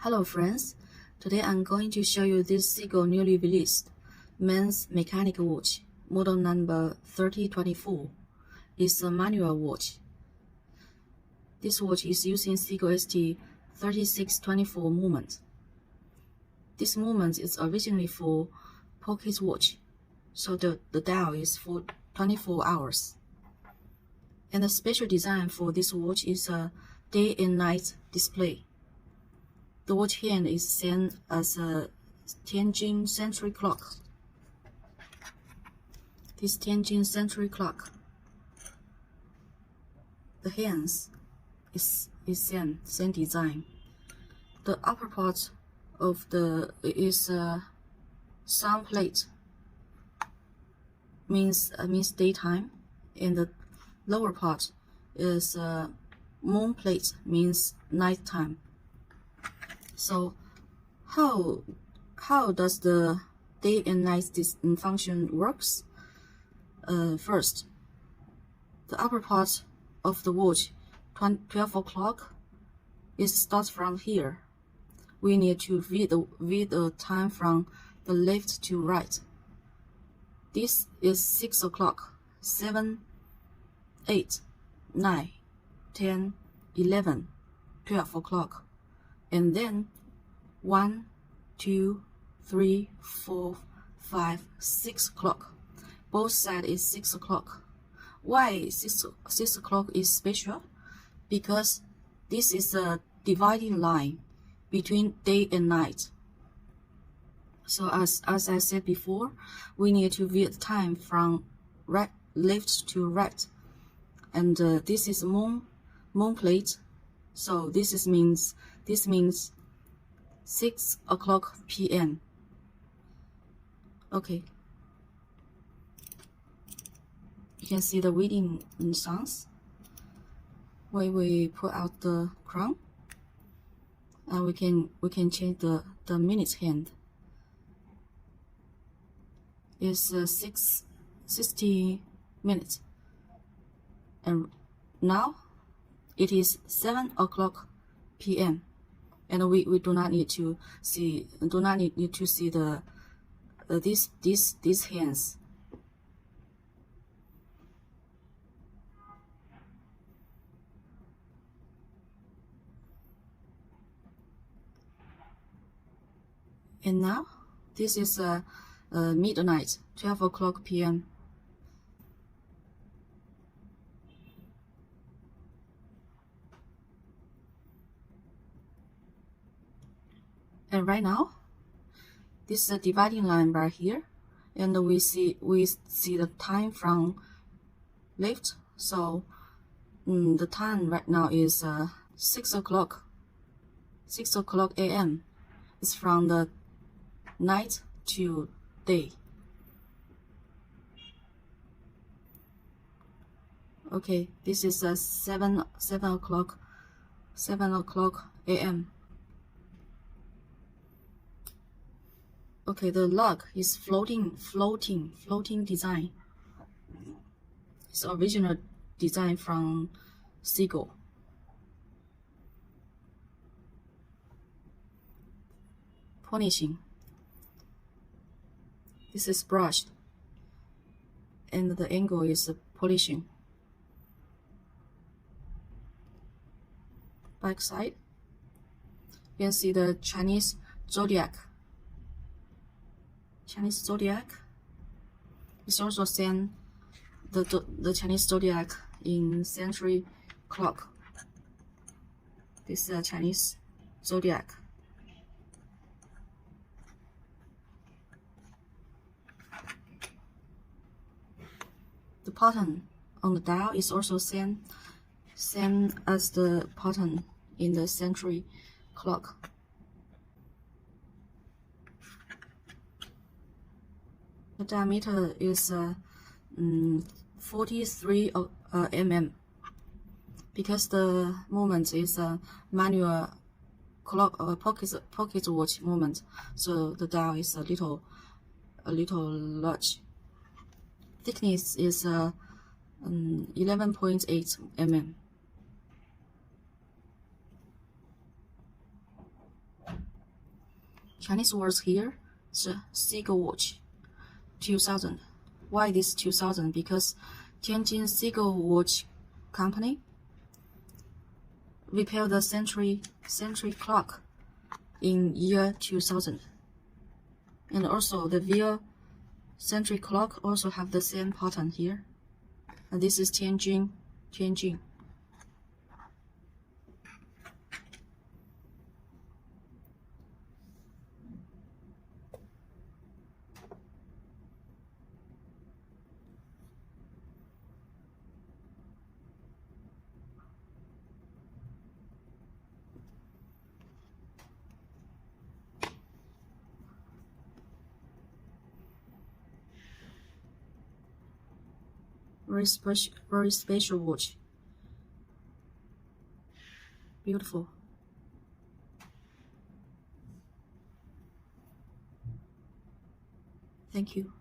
Hello friends, today I'm going to show you this Seagull newly released men's mechanical watch, model number 3024. It's a manual watch. This watch is using Seagull ST 3624 movement. This movement is originally for pocket watch, so the dial is for 24 hours. And the special design for this watch is a day and night display. The watch hand is same as a Tianjin century clock. This Tianjin century clock, the hands is same design. The upper part of the is a sun plate, means daytime, and the lower part is a moon plate, means nighttime. So how does the day and night function works? First, the upper part of the watch, 12 o'clock, it starts from here. We need to read the time from the left to right. This is 6 o'clock, 7, 8, 9, 10, 11, 12 o'clock. And then 1, 2, 3, 4, 5, 6 o'clock. Both sides is 6 o'clock. Why 6 o'clock is special? Because this is a dividing line between day and night. So as I said before, we need to read time from left to right. And this is moon plate. So this means 6 o'clock p.m. Okay. You can see the reading sounds when we put out the crown, and we can change the minutes hand. It's 60 minutes, and now it is 7 o'clock p.m. and we do not need to see the these hands. And now this is midnight, 12 o'clock p.m. And right now, this is a dividing line right here, and we see the time from left. So the time right now is 6 o'clock a.m. It's from the night to day. Okay, this is 7 o'clock a.m. Okay, the log is floating design. It's original design from Seagull. Polishing. This is brushed, and the angle is polishing. Back side, you can see the Chinese zodiac. Chinese zodiac is also seen the Chinese zodiac in century clock. This is a Chinese zodiac. The pattern on the dial is also same as the pattern in the century clock. The diameter is 43 mm. Because the movement is a manual clock pocket watch movement, so the dial is a little large. Thickness is 11.8 mm. Chinese words here is Seagull watch, 2000. Why this 2000? Because Tianjin Seagull watch company repaired the century clock in year 2000. And also the real century clock also have the same pattern here. And this is Tianjin. Very special watch. Beautiful. Thank you.